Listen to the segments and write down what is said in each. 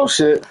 Oh shit.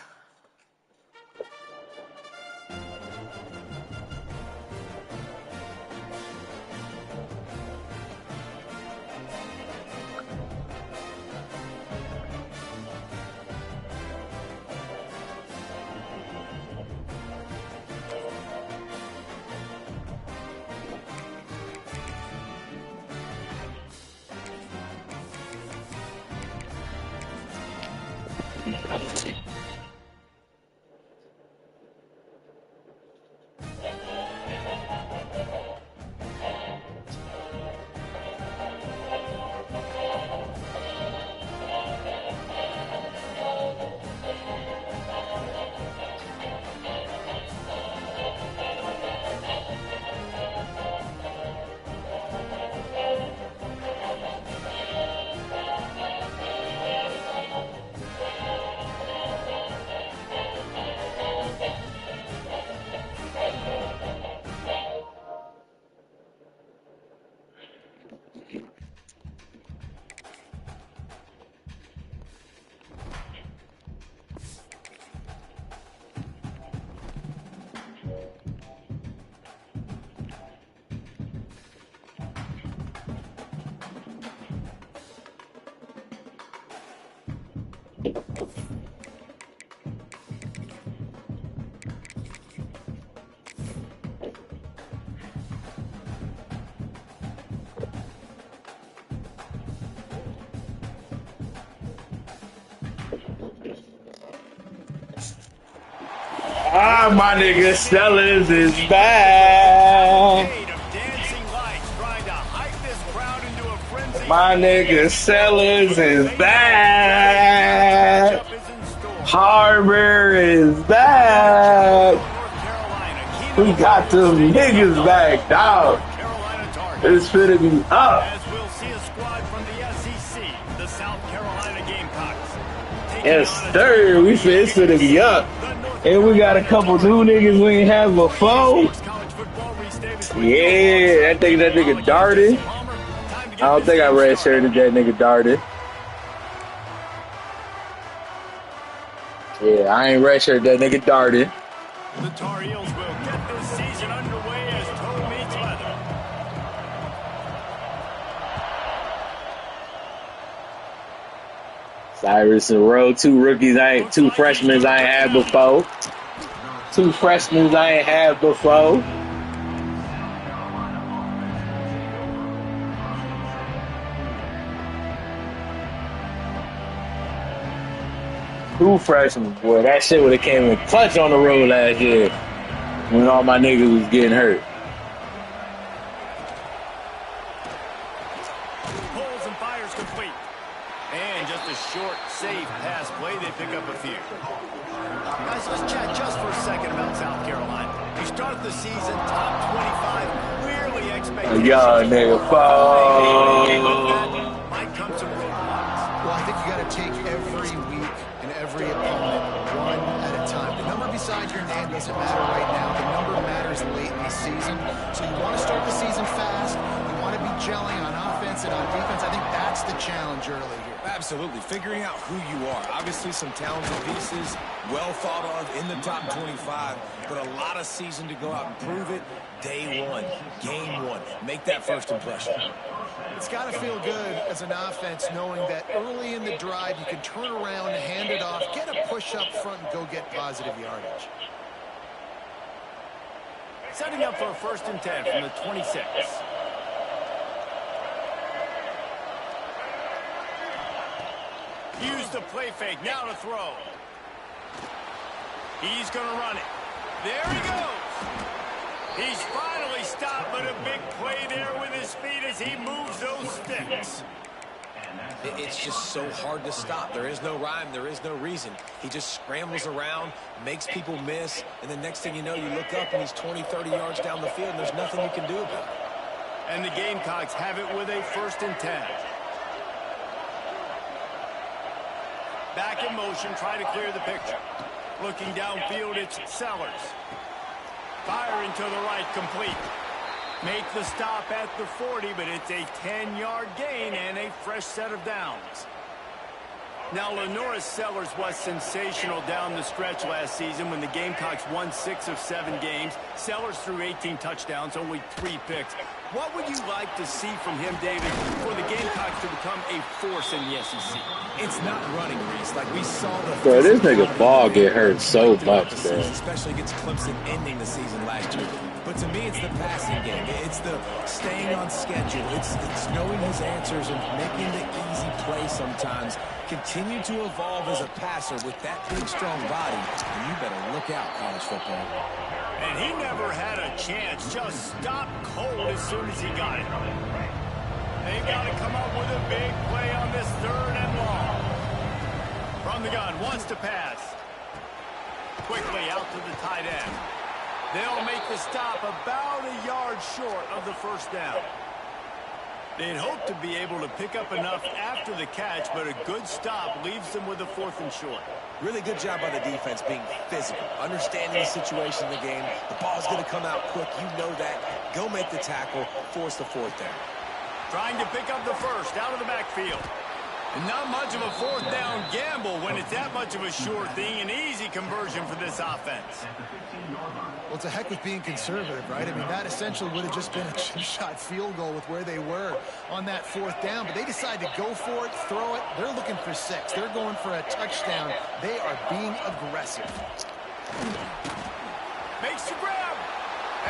Ah, my nigga Sellers is back. My nigga Sellers is back. Harbor is back. We got them niggas back, dog. It's finna be up. As we'll see a squad from the SEC, the South Carolina Gamecocks. Yes, sir. It's finna be up. And we got a couple new niggas we ain't had before. Yeah, I think that nigga darted. I don't think I redshirted that nigga darted. Yeah, I ain't redshirted that nigga darted. The Tar Heels will get this season underway as toe meets leather. Cyrus and Rowe, two freshmen I ain't had before. Two freshmen I ain't had before. Two freshmen, boy, that shit would have came in clutch on the road last year when all my niggas was getting hurt. Pulls and fires complete. And just a short, safe pass play, they pick up a few. Guys, let's chat just for a second about South Carolina. You start the season top 25, really expectations. Y'all nigga fall. Might come some roadblocks. Well, I think you got to take every week and every opponent one at a time. The number beside your name doesn't matter right now. The number matters late in the season. So you want to start the season fast. You want to be gelling on offense and on defense. I think that's the challenge early here. Absolutely. Figuring out who you are. Obviously some talented pieces, well thought of in the top 25, but a lot of season to go out and prove it. Day one, game one. Make that first impression. It's got to feel good as an offense knowing that early in the drive you can turn around, hand it off, get a push up front, and go get positive yardage. Setting up for a 1st and 10 from the 26. Use the play fake. Now to throw. He's going to run it. There he goes. He's finally stopped, but a big play there with his feet as he moves those sticks. It's just so hard to stop. There is no rhyme. There is no reason. He just scrambles around, makes people miss, and the next thing you know, you look up and he's 20, 30 yards down the field, and there's nothing you can do about it. And the Gamecocks have it with a 1st and 10. Back in motion, try to clear the picture. Looking downfield, it's Sellers. Firing to the right, complete. Make the stop at the 40, but it's a 10-yard gain and a fresh set of downs. Now, Lenoris Sellers was sensational down the stretch last season when the Gamecocks won 6 of 7 games. Sellers threw 18 touchdowns, only 3 picks. What would you like to see from him, David, for the Gamecocks to become a force in the SEC? It's not running, Reese. Like we saw the... Bro, this nigga Ball get hurt so much, bro. Especially against Clemson ending the season last year. But to me, it's the passing game. It's the staying on schedule. It's knowing his answers and making the easy play sometimes. Continue to evolve as a passer with that big, strong body. And you better look out, college football. And he never had a chance. Just stopped cold as soon as he got it. They got to come up with a big play on this 3rd and long. From the gun, wants to pass. Quickly out to the tight end. They'll make the stop about a yard short of the first down. They'd hope to be able to pick up enough after the catch, but a good stop leaves them with a 4th and short. Really good job by the defense being physical, understanding the situation in the game. The ball's going to come out quick. You know that. Go make the tackle, force the 4th down. Trying to pick up the first out of the backfield. And not much of a 4th down gamble when it's that much of a sure thing. An easy conversion for this offense. Well, it's a heck with being conservative, right? I mean, that essentially would have just been a chip-shot field goal with where they were on that 4th down. But they decide to go for it, throw it. They're looking for 6. They're going for a touchdown. They are being aggressive. Makes the grab.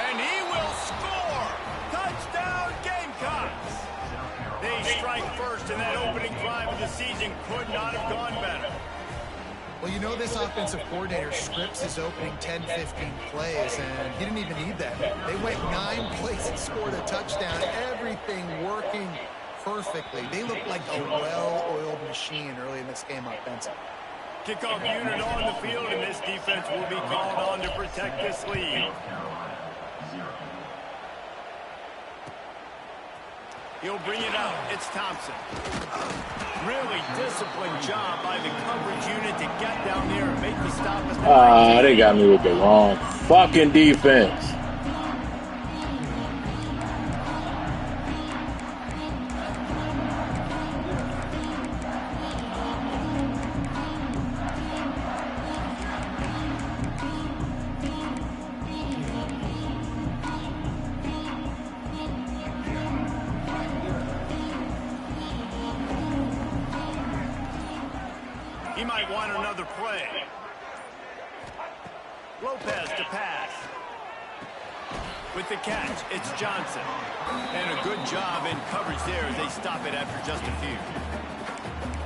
And he will score. Touchdown, Gamecocks. They strike first, and that opening drive of the season could not have gone better. Well, you know this offensive coordinator scripts his opening 10, 15 plays, and he didn't even need that. They went 9 plays and scored a touchdown. Everything working perfectly. They look like a well-oiled machine early in this game offensively. Kickoff unit on the field, and this defense will be called on to protect this lead. He'll bring it out. It's Thompson. Really disciplined job by the coverage unit to get down there and make the stop at the right. They got me with the wrong fucking defense. He might want another play. Lopez to pass. With the catch, it's Johnson. And a good job in coverage there as they stop it after just a few.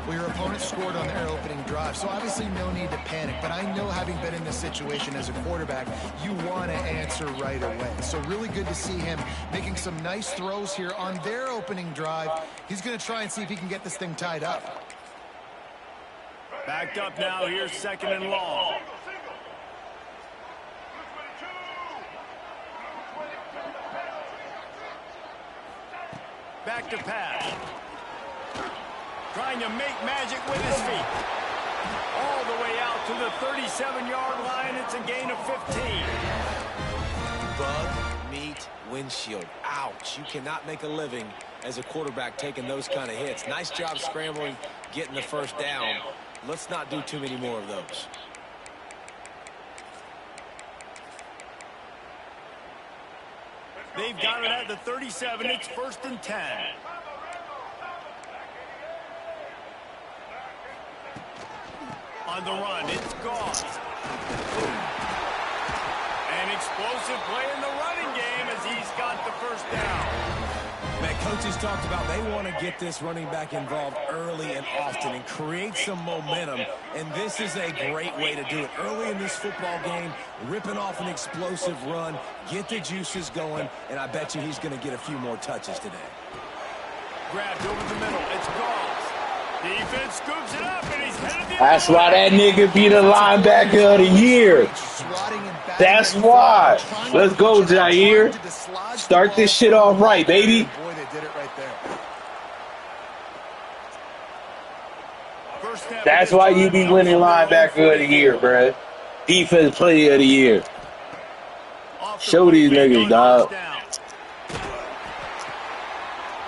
Well, your opponent scored on their opening drive, so obviously no need to panic. But I know, having been in this situation as a quarterback, you want to answer right away. So really good to see him making some nice throws here on their opening drive. He's going to try and see if he can get this thing tied up. Backed up now, here's 2nd and long. Back to pass. Trying to make magic with his feet. All the way out to the 37-yard line. It's a gain of 15. Bug, meat, windshield. Ouch. You cannot make a living as a quarterback taking those kind of hits. Nice job scrambling, getting the first down. Let's not do too many more of those. They've got it at the 37. It's 1st and 10. On the run, it's Goss. An explosive play in the running game as he's got the first down. Man, coaches talked about they want to get this running back involved early and often and create some momentum, and this is a great way to do it. Early in this football game, ripping off an explosive run, get the juices going, and I bet you he's going to get a few more touches today. Grabbed over the middle. It's Goss. Defense scoops it up, and he's headed the That's why that nigga be the linebacker of the year. That's why. Let's go, Jair. Start this shit off right, baby. Boy, they did it right there. That's why you be winning linebacker of the year, bruh. Defense player of the year. Show these niggas, dog.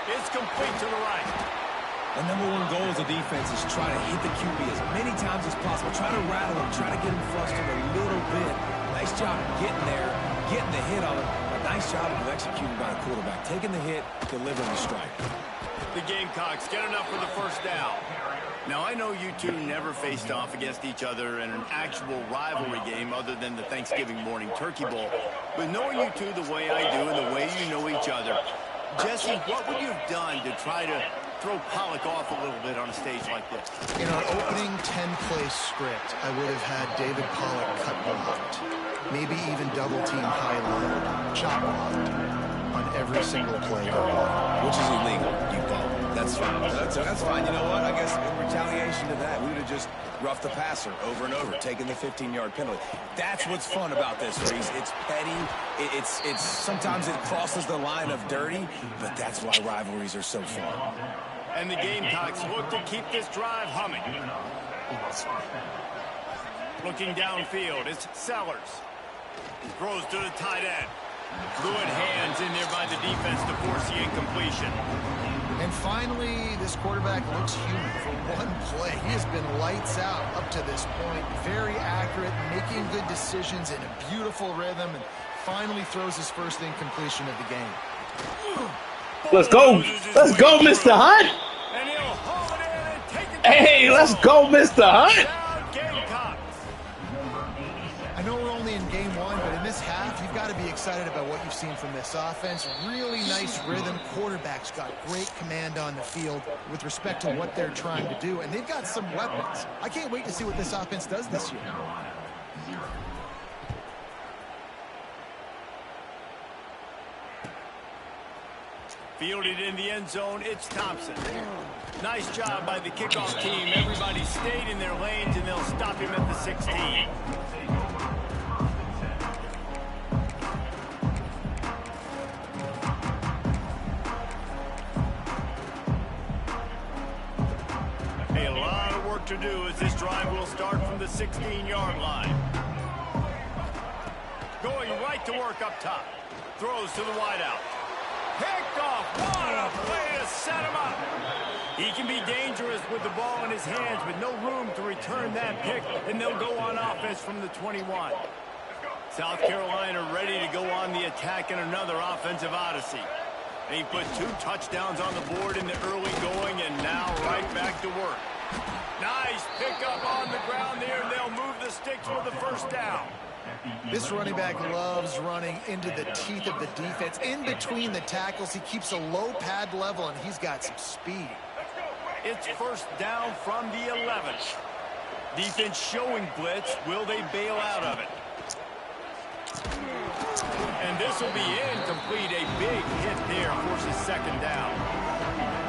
It's complete to the right. The #1 goal is of defense is try to hit the QB as many times as possible. Try to rattle him. Try to get him flustered a little bit. Nice job getting there, getting the hit on him. A nice job of executing by the quarterback. Taking the hit, delivering the strike. The Gamecocks get enough for the first down. Now, I know you two never faced off against each other in an actual rivalry game other than the Thanksgiving morning Turkey Bowl. But knowing you two the way I do and the way you know each other, Jesse, what would you have done to try to throw Pollock off a little bit on a stage like this? In our opening 10-play script, I would have had David Pollock cut blocked. Maybe even double-team high-low, chop blocked on every single play. Which is illegal, you don't. That's fine. That's fine. You know what? I guess in retaliation to that, we would have just roughed the passer over and over, taking the 15-yard penalty. That's what's fun about this, Reese. It's petty. It's sometimes it crosses the line of dirty, but that's why rivalries are so fun. And the Gamecocks look to keep this drive humming. Looking downfield, it's Sellers. Throws to the tight end. Good hands in there by the defense to force the incompletion. And finally, this quarterback looks human for one play. He has been lights out up to this point. Very accurate, making good decisions in a beautiful rhythm, and finally throws his first incompletion of the game. Let's go. Let's go, Mr. Hunt. And he'll haul it in and take it. Hey, let's go, Mr. Hunt. I know we're only in game one, but in this half, you've got to be excited about what you've seen from this offense. Really nice rhythm. Quarterback's got great command on the field with respect to what they're trying to do, and they've got some weapons. I can't wait to see what this offense does this year. Fielded in the end zone, it's Thompson. Nice job by the kickoff team. Everybody stayed in their lanes, and they'll stop him at the 16. A lot of work to do as this drive will start from the 16-yard line. Going right to work up top. Throws to the wideout. Picked off. What a play to set him up. He can be dangerous with the ball in his hands, but no room to return that pick, and they'll go on offense from the 21. South Carolina ready to go on the attack in another offensive odyssey. He put 2 touchdowns on the board in the early going, and now right back to work. Nice pickup on the ground there, and they'll move the sticks for the first down. This running back loves running into the teeth of the defense. In between the tackles, he keeps a low pad level, and he's got some speed. It's first down from the 11. Defense showing blitz. Will they bail out of it? And this will be incomplete. A big hit there forces second down.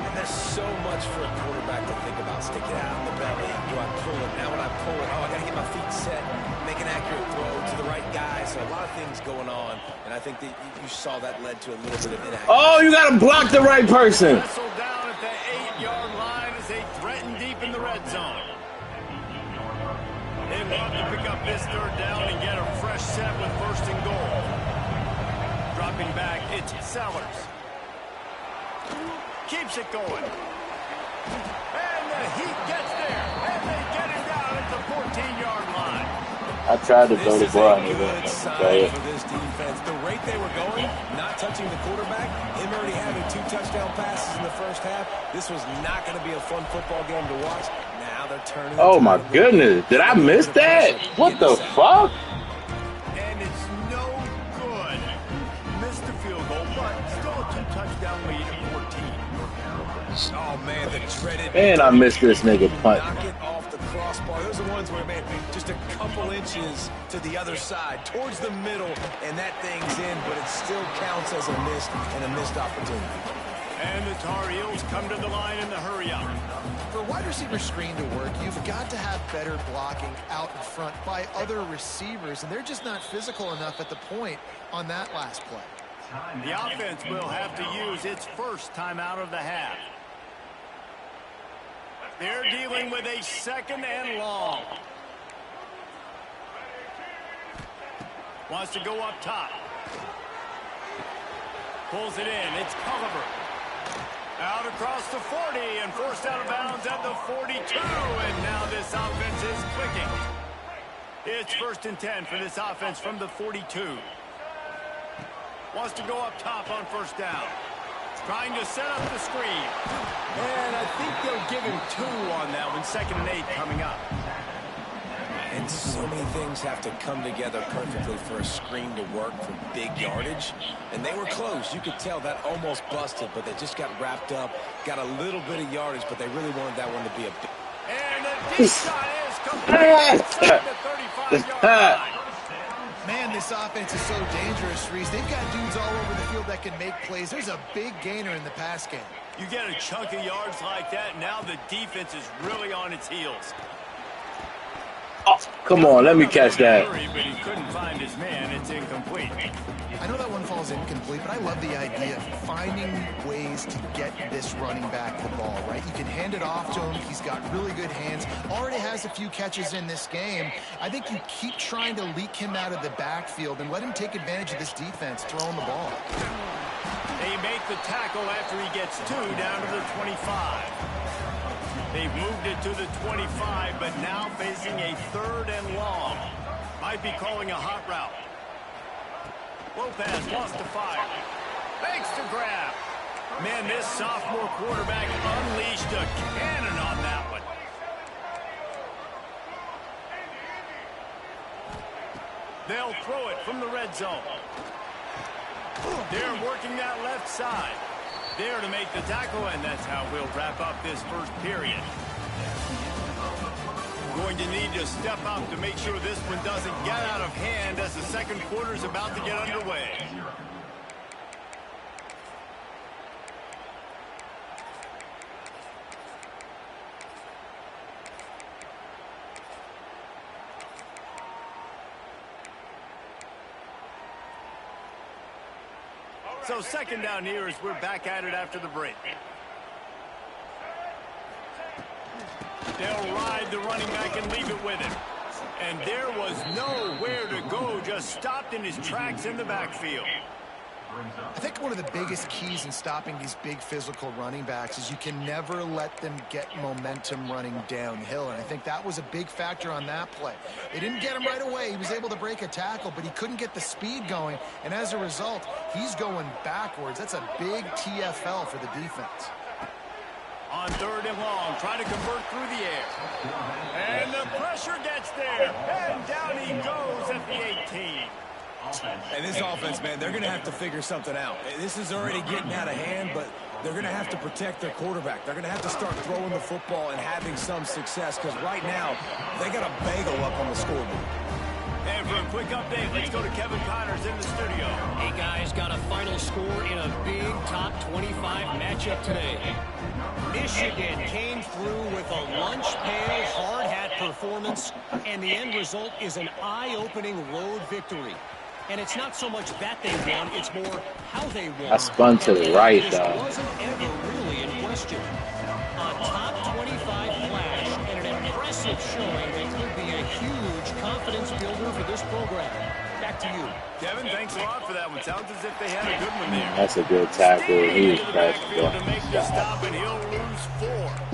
And there's so much for a quarterback to think about. Stick it out in the belly. Do I pull it? Now when I pull it, I got to get my feet set, make an accurate throw to the right guy. So a lot of things going on. And I think that you saw that led to a little bit of inaccuracy. Oh, you got to block the right person. Wrestled down at the 8-yard line as they threaten deep in the red zone. They love to pick up this third down and get a fresh set with first and goal. Dropping back, it's Sellers. Keeps it going. And the Heat gets there. And they get him down at the 14-yard line. I tried to throw the ball. This is a good sign for this defense. The rate they were going, not touching the quarterback, him already having 2 touchdown passes in the first half. This was not going to be a fun football game to watch. Now they're turning. Oh my goodness! Did I miss that? What the fuck? And it's no good. Missed the field goal, but still a 2-touchdown lead at 14. Oh man, the dreaded. Man, I missed this nigga punt. Knock it off the crossbar. Those are the ones where, man, just a couple inches to the other side, towards the middle, and that thing's in, but it still counts as a missed opportunity. And the Tar Heels come to the line in the hurry-up. For wide receiver screen to work, you've got to have better blocking out in front by other receivers, and they're just not physical enough at the point on that last play. The offense will have to use its first timeout of the half. They're dealing with a second and long. Wants to go up top. Pulls it in. It's Culliver. Out across the 40 and forced out of bounds at the 42. And now this offense is clicking. It's 1st and 10 for this offense from the 42. Wants to go up top on 1st down. Trying to set up the screen. And I think they'll give him 2 on that one. 2nd and 8 coming up. And so many things have to come together perfectly for a screen to work for big yardage. And they were close. You could tell that almost busted, but they just got wrapped up, got a little bit of yardage, but they really wanted that one to be a big. And the deep shot is complete inside the 35-yard line. Man, this offense is so dangerous, Reese. They've got dudes all over the field that can make plays. There's a big gainer in the pass game. You get a chunk of yards like that, now the defense is really on its heels. Oh, come on, let me catch that. But he couldn't find his man. It's incomplete. I know that one falls incomplete, but I love the idea of finding ways to get this running back the ball, right? You can hand it off to him. He's got really good hands. Already has a few catches in this game. I think you keep trying to leak him out of the backfield and let him take advantage of this defense throwing the ball. They make the tackle after he gets 2 down to the 25. They've moved it to the 25, but now facing a 3rd and long. Might be calling a hot route. Lopez wants to fire. Makes the grab. Man, this sophomore quarterback unleashed a cannon on that one. They'll throw it from the red zone. They're working that left side. There to make the tackle, and that's how we'll wrap up this 1st period. Going to need to step up to make sure this one doesn't get out of hand as the 2nd quarter is about to get underway. So 2nd down here as we're back at it after the break. They'll ride the running back and leave it with him. And there was nowhere to go, just stopped in his tracks in the backfield. I think one of the biggest keys in stopping these big physical running backs is you can never let them get momentum running downhill. And I think that was a big factor on that play. They didn't get him right away. He was able to break a tackle, but he couldn't get the speed going. And as a result, he's going backwards. That's a big TFL for the defense. On 3rd and long, trying to convert through the air. And the pressure gets there. And down he goes at the 18. And this offense, man, they're going to have to figure something out. This is already getting out of hand, but they're going to have to protect their quarterback. They're going to have to start throwing the football and having some success, because right now, they got a bagel up on the scoreboard. And for a quick update, let's go to Kevin Connors in the studio. Hey, guys, got a final score in a big top 25 matchup today. Michigan came through with a lunch pail, hard hat performance, and the end result is an eye-opening road victory. And it's not so much that they won, it's more how they won. I spun to the right, this though. wasn't ever really in question. A top 25 flash and an impressive showing that could be a huge confidence builder for this program. Back to you. Kevin, thanks a lot for that one. Sounds as if they had a good one there. That's a good tackle. He was fast. To make the stop, and he'll lose 4.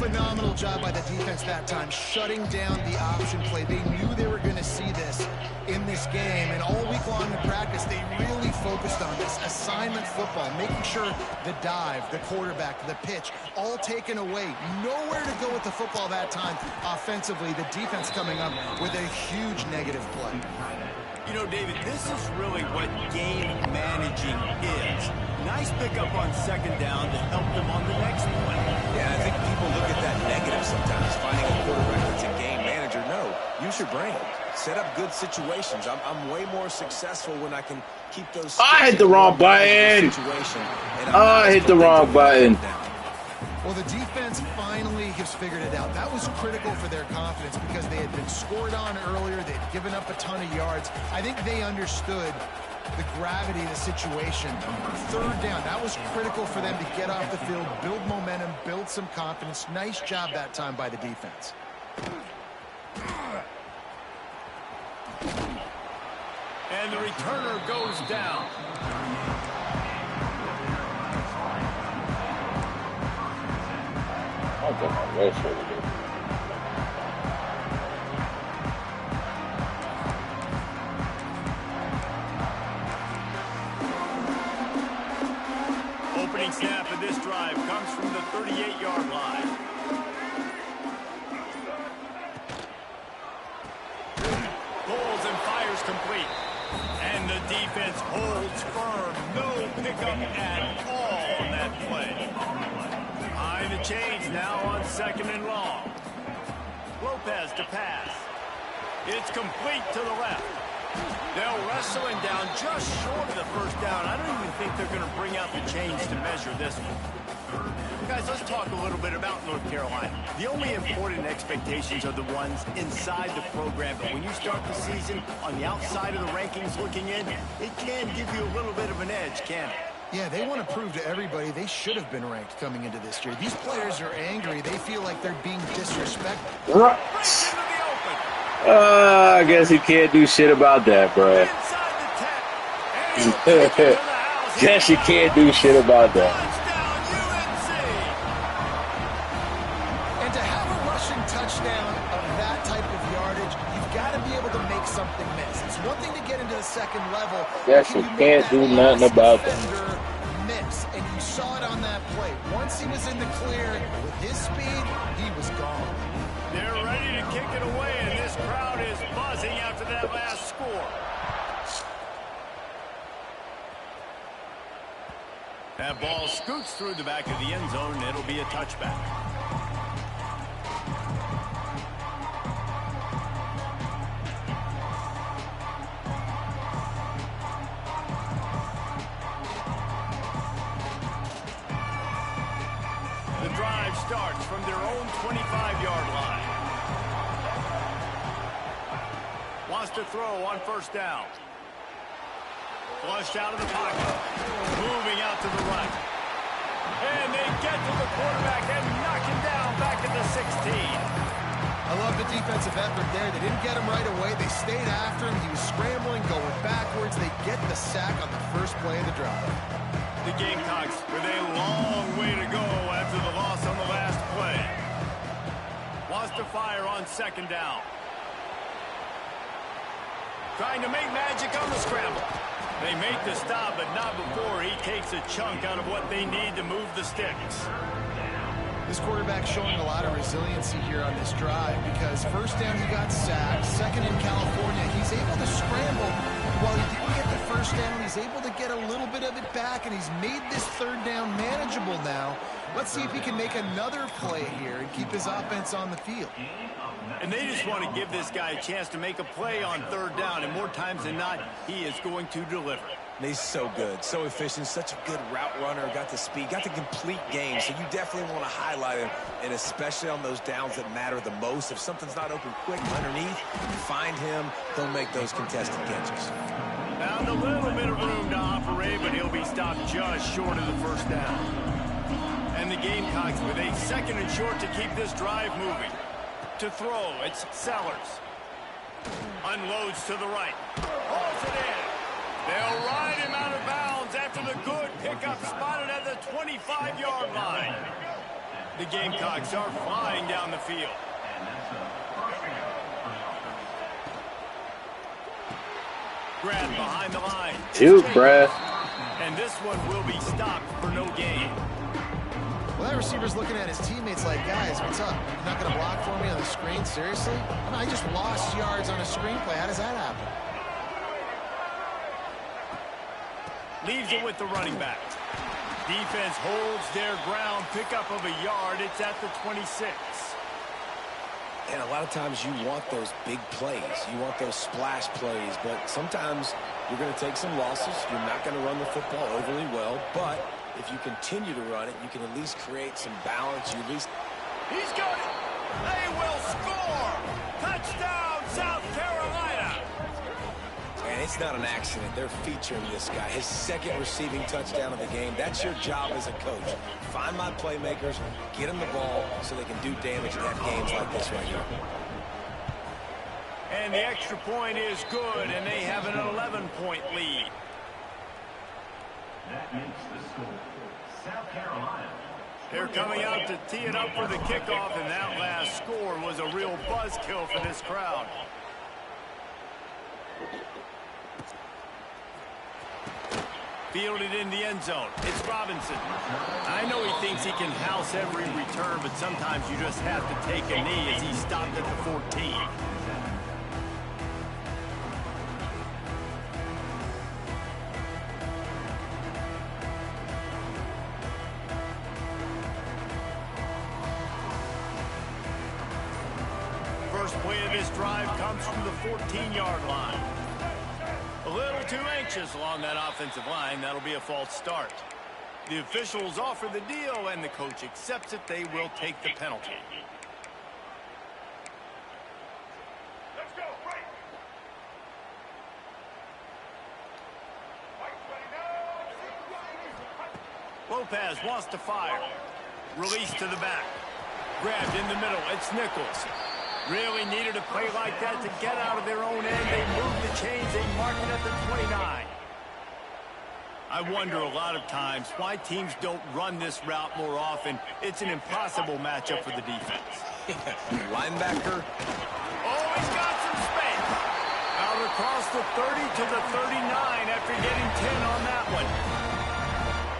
Phenomenal job by the defense that time, shutting down the option play. They knew they were going to see this in this game, and all week long in practice, they really focused on this assignment football, making sure the dive, the quarterback, the pitch, all taken away. Nowhere to go with the football that time offensively. The defense coming up with a huge negative play. You know, David, this is really what game managing is. Nice pickup on 2nd down to help them on the next play. Yeah, I think people look at that negative sometimes, finding a quarterback that's a game manager. No, use your brain. Set up good situations. I'm way more successful when I can keep those. I hit the wrong button. I hit the wrong button. Well, the defense finally has figured it out. That was critical for their confidence because they had been scored on earlier. They'd given up a ton of yards. I think they understood the gravity of the situation. 3rd down, that was critical for them to get off the field, build momentum, build some confidence. Nice job that time by the defense. And the returner goes down. got my red shirt again. Opening snap of this drive comes from the 38-yard line. Pulls and fires complete. And the defense holds firm. No pickup at all on that play. Behind the chains now on 2nd and long. Lopez to pass. It's complete to the left. They'll wrestle him down just short of the first down. I don't even think they're going to bring out the chains to measure this one. Guys, let's talk a little bit about North Carolina. The only important expectations are the ones inside the program. But when you start the season on the outside of the rankings looking in, it can give you a little bit of an edge, can't it? Yeah, they want to prove to everybody they should have been ranked coming into this year. These players are angry. They feel like they're being disrespected. Right. I guess he can't do shit about that, bro. Guess you can't do shit about that. And to have a rushing touchdown of that type of yardage, you've got to be able to make something miss. It's one thing to get into the second level. Guess you can't do nothing about that. Miss, and you saw it on that play. Once he was in the clear, with his speed, he was gone. They're ready to kick it away, and this crowd is buzzing after that last score. That ball scoots through the back of the end zone, and it'll be a touchback. The drive starts from their own 25-yard line. Wants to throw on first down. Flushed out of the pocket. Moving out to the right. And they get to the quarterback and knock him down back at the 16. I love the defensive effort there. They didn't get him right away. They stayed after him. He was scrambling, going backwards. They get the sack on the first play of the drive. The Gamecocks with a long way to go after the loss on the last play. Wants to fire on second down. Trying to make magic on the scramble. They make the stop, but not before he takes a chunk out of what they need to move the sticks. This quarterback showing a lot of resiliency here on this drive because first down he got sacked, second in California, he's able to scramble. While he didn't get the first down, he's able to get a little bit of it back, and he's made this third down manageable now. Let's see if he can make another play here and keep his offense on the field. And they just want to give this guy a chance to make a play on third down, and more times than not, he is going to deliver. He's so good, so efficient, such a good route runner, got the speed, got the complete game, so you definitely want to highlight him, and especially on those downs that matter the most. If something's not open quick underneath, find him, he'll make those contested catches. Found a little bit of room to operate, but he'll be stopped just short of the first down. And the Gamecocks with a second and short to keep this drive moving. To throw, it's Sellers. Unloads to the right. Hauls it in. They'll ride him out of bounds after the good pickup spotted at the 25-yard line. The Gamecocks are flying down the field. Grab behind the line. Shoot, bruh. And this one will be stopped for no gain. Well, that receiver's looking at his teammates like, guys, what's up? You're not going to block for me on the screen? Seriously? I just lost yards on a screenplay. How does that happen? Leaves it with the running back. Defense holds their ground. Pickup of a yard. It's at the 26. And a lot of times you want those big plays. You want those splash plays. But sometimes you're going to take some losses. You're not going to run the football overly well. But if you continue to run it, you can at least create some balance. You at least... He's got it. They will score. Touchdown, South Carolina. And it's not an accident. They're featuring this guy. His second receiving touchdown of the game. That's your job as a coach. Find my playmakers, get them the ball so they can do damage and have games like this right here. And the extra point is good, and they have an 11-point lead. That makes the score South Carolina They're coming out to tee it up for the kickoff, and that last score was a real buzzkill for this crowd. Fielded in the end zone. It's Robinson. I know he thinks he can house every return, but sometimes you just have to take a knee as he stopped at the 14. First play of this drive comes from the 14-yard line. A little too anxious along that offensive line. That'll be a false start. The officials offer the deal, and the coach accepts it. They will take the penalty. Let's go, right. Lopez wants to fire. Release to the back. Grabbed in the middle. It's Nichols. Really needed a play like that to get out of their own end. They move the chains. They mark it at the 29. I wonder a lot of times why teams don't run this route more often. It's an impossible matchup for the defense. Linebacker. Oh, he's got some space. Out across the 30 to the 39 after getting 10 on that one.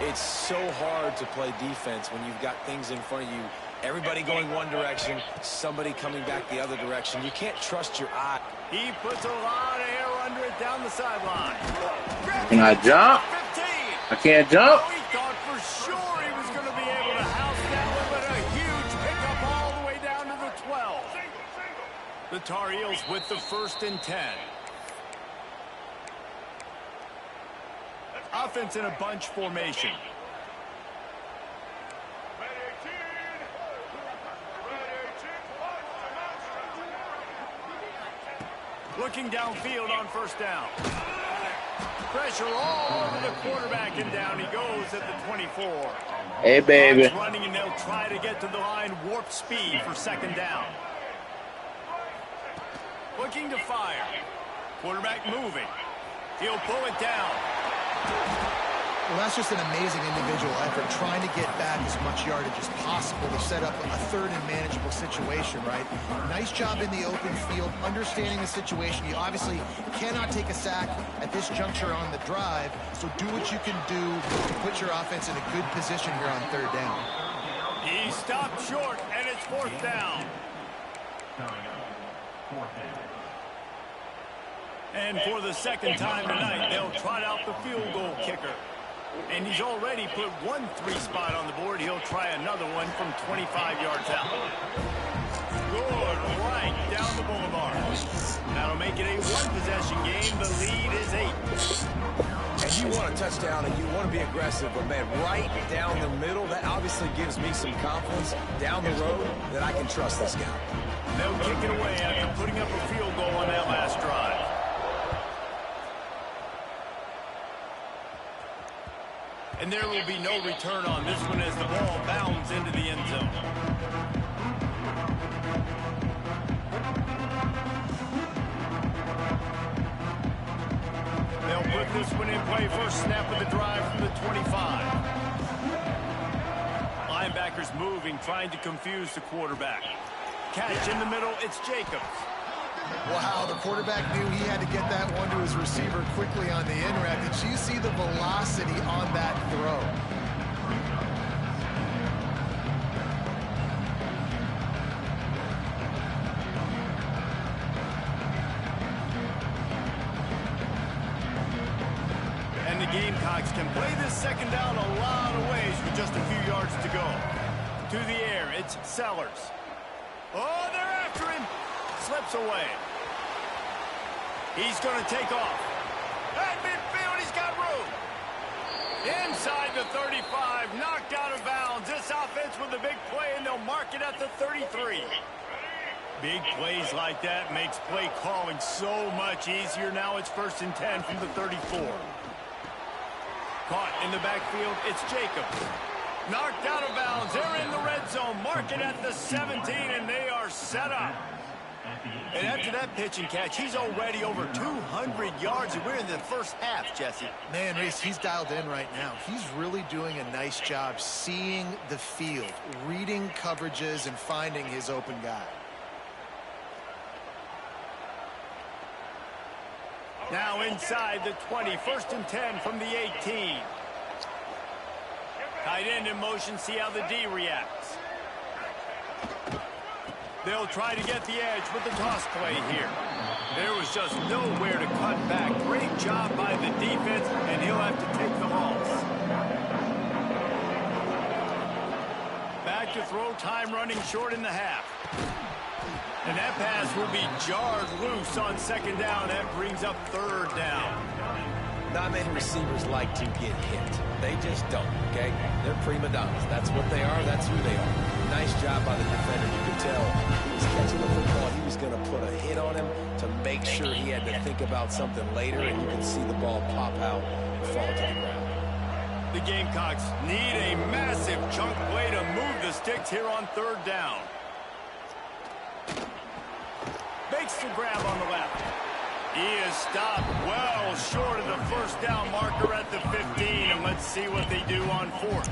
It's so hard to play defense when you've got things in front of you. Everybody going one direction, somebody coming back the other direction. You can't trust your eye. He puts a lot of air under it down the sideline. Can I jump? 15. I can't jump. Oh, he thought for sure he was going to be able to house that one, but a huge pickup all the way down to the 12. The Tar Heels with the 1st and 10. Offense in a bunch formation. Looking downfield on 1st down. Pressure all over the quarterback, and down he goes at the 24. Hey, baby. Clock's running, and they'll try to get to the line warp speed for 2nd down. Looking to fire. Quarterback moving. He'll pull it down. Well, that's just an amazing individual effort, trying to get back as much yardage as possible to set up a 3rd and manageable situation, right? Nice job in the open field, understanding the situation. You obviously cannot take a sack at this juncture on the drive, so do what you can do to put your offense in a good position here on 3rd down. He stopped short, and it's 4th down. And for the 2nd time tonight, they'll trot out the field goal kicker. And he's already put 1 3 spot on the board. He'll try another one from 25 yards out. Good right down the boulevard. That'll make it a 1-possession game. The lead is 8. And you want a touchdown and you want to be aggressive, but man, right down the middle, that obviously gives me some confidence down the road that I can trust this guy. They'll kick it away after putting up a field goal on that last drive. And there will be no return on this one as the ball bounds into the end zone. They'll put this one in play. First snap of the drive from the 25. Linebackers moving, trying to confuse the quarterback. Catch in the middle, it's Jacobs. Wow, the quarterback knew he had to get that one to his receiver quickly on the in-route. Did you see the velocity on that throw? And the Gamecocks can play this 2nd down a lot of ways with just a few yards to go. To the air, it's Sellers. Oh, they're after him. Slips away. He's going to take off. At midfield, he's got room. Inside the 35, knocked out of bounds. This offense with a big play, and they'll mark it at the 33. Big plays like that makes play calling so much easier. Now it's 1st and 10 from the 34. Caught in the backfield, it's Jacobs. Knocked out of bounds. They're in the red zone. Mark it at the 17, and they are set up. And after that pitch and catch, he's already over 200 yards, and we're in the first half, Jesse. Man, Reese, he's dialed in right now. He's really doing a nice job seeing the field, reading coverages, and finding his open guy. Now inside the 20, 1st and 10 from the 18. Tight end in motion, see how the D reacts. They'll try to get the edge with the toss play here. There was just nowhere to cut back. Great job by the defense, and he'll have to take the loss. Back to throw, time running short in the half. And that pass will be jarred loose on 2nd down. That brings up 3rd down. Not many receivers like to get hit. They just don't, okay? They're prima donnas. That's what they are. That's who they are. Nice job by the defender. You could tell he was catching the football. He was going to put a hit on him to make sure he had to think about something later, and you can see the ball pop out and fall to the ground. The Gamecocks need a massive chunk play to move the sticks here on 3rd down. Makes the grab on the left. He is stopped well short of the 1st down marker at the 15, and let's see what they do on 4th.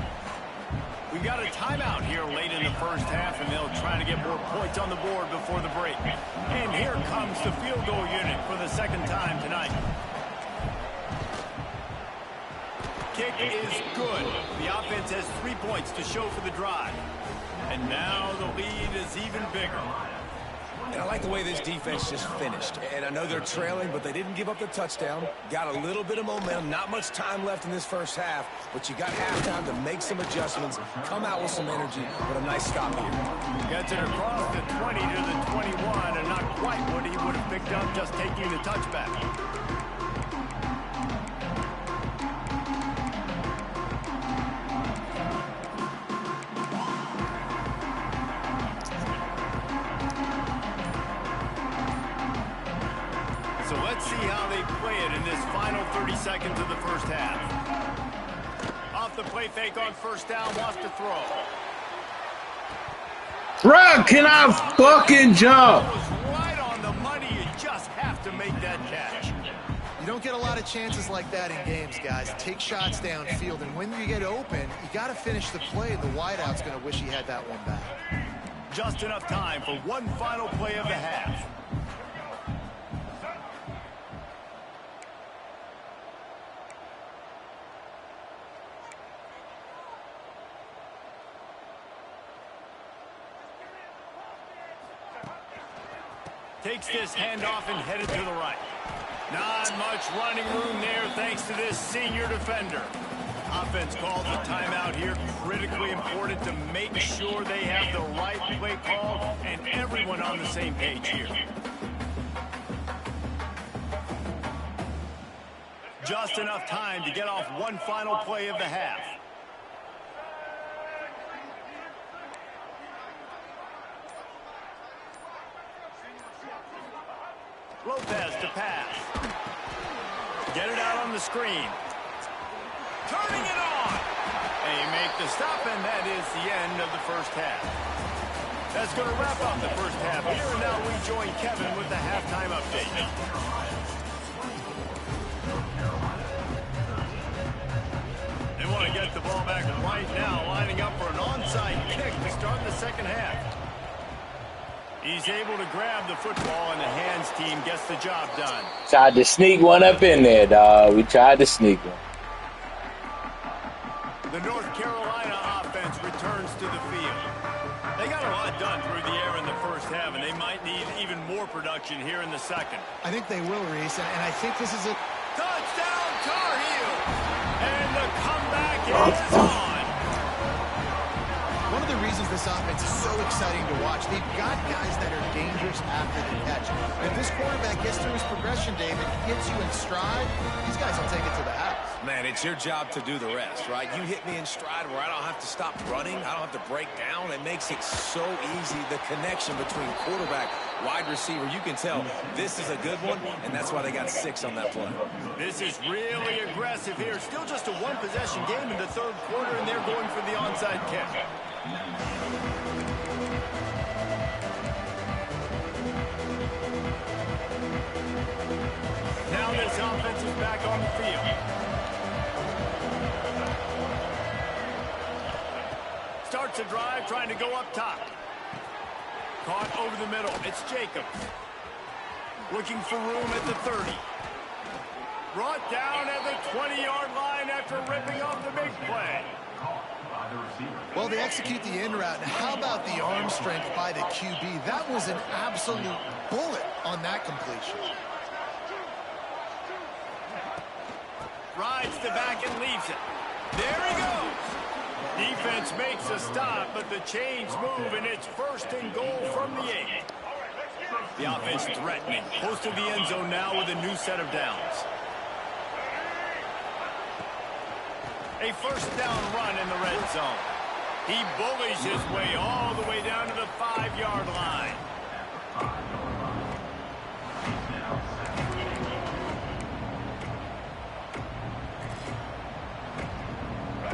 We got a timeout here late in the first half, and they'll try to get more points on the board before the break. And here comes the field goal unit for the 2nd time tonight. Kick is good. The offense has 3 points to show for the drive. And now the lead is even bigger. And I like the way this defense just finished. And I know they're trailing, but they didn't give up the touchdown. Got a little bit of momentum. Not much time left in this first half, but you got halftime to make some adjustments, come out with some energy, but a nice stop here. Gets it across the 20 to the 21, and not quite what he would have picked up just taking the touchback. So let's see how they play it in this final 30 seconds of the first half. Off the play fake on 1st down, wants to throw. Bruh, can I fucking jump? That was right on the money. You just have to make that catch. You don't get a lot of chances like that in games, guys. Take shots downfield, and when you get open, you got to finish the play. The wideout's going to wish he had that one back. Just enough time for one final play of the half. Takes this handoff and headed to the right. Not much running room there thanks to this senior defender. Offense calls a timeout here. Critically important to make sure they have the right play call and everyone on the same page here. Just enough time to get off one final play of the half. Lopez to pass. Get it out on the screen. Turning it on. They make the stop, and that is the end of the first half. That's going to wrap up the first half here, and now we join Kevin with the halftime update. They want to get the ball back right now, lining up for an onside kick to start the second half. He's able to grab the football, and the hands team gets the job done. Tried to sneak one up in there, dog. We tried to sneak one. The North Carolina offense returns to the field. They got a lot done through the air in the first half, and they might need even more production here in the second. I think they will, Reese, and I think this is a Touchdown, Tar Heels! And the comeback is on. One of the reasons this offense is so exciting to watch, they've got guys that are dangerous after the catch. If this quarterback gets through his progression, David, gets you in stride, these guys will take it to the house. Man, it's your job to do the rest, right? You hit me in stride where I don't have to stop running. I don't have to break down. It makes it so easy, the connection between quarterback, wide receiver. You can tell this is a good one, and that's why they got 6 on that play. This is really aggressive here. Still just a one-possession game in the third quarter, and they're going for the onside kick. Now this offense is back on the field. Starts a drive, trying to go up top. Caught over the middle. It's Jacobs. Looking for room at the 30. Brought down at the 20-yard line after ripping off the big play. Well, they execute the in route. And how about the arm strength by the QB? That was an absolute bullet on that completion. Rides the back and leaves it. There he goes. Defense makes a stop, but the chains move, and it's 1st and goal from the 8. The offense threatening. Close to the end zone now with a new set of downs. A 1st down run in the red zone. He bullies his way all the way down to the 5-yard line.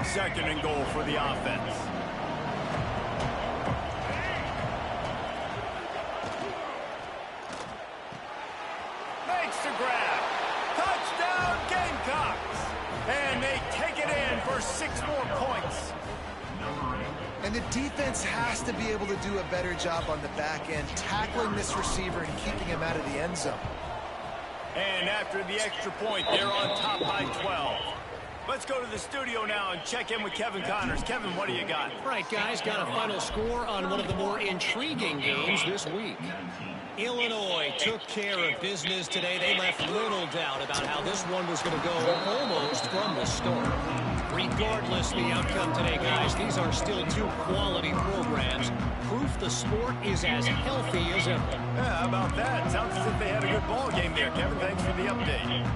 2nd and goal for the offense. Makes the grab. Touchdown Gamecocks. And they take it in for 6 more points. And the defense has to be able to do a better job on the back end, tackling this receiver and keeping him out of the end zone. And after the extra point, they're on top by 12. Let's go to the studio now and check in with Kevin Connors. Kevin, what do you got? All right, guys, got a final score on one of the more intriguing games this week. Illinois took care of business today. They left little doubt about how this one was going to go almost from the start. Regardless of the outcome today, guys, these are still 2 quality programs. Proof the sport is as healthy as ever. Yeah, how about that? Sounds as if they had a good ball game there. Kevin, thanks for the update.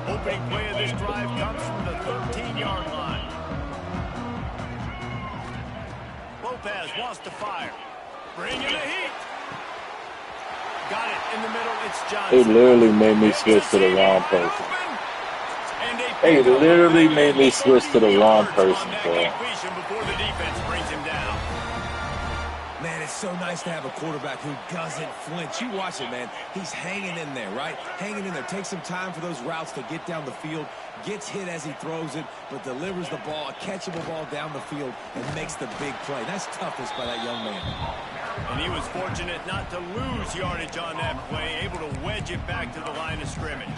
Opening play of this drive comes from the 13-yard line. Lopez wants to fire. Bring in the heat. Got it in the middle. It's Johnson. They literally made me switch to the wrong person. They literally made me switch to the wrong person, bro. Before the defense brings him down. Man, it's so nice to have a quarterback who doesn't flinch. You watch it, man. He's hanging in there, right? Hanging in there. Takes some time for those routes to get down the field. Gets hit as he throws it, but delivers the ball, a catchable ball down the field, and makes the big play. That's toughness by that young man. And he was fortunate not to lose yardage on that play, able to wedge it back to the line of scrimmage.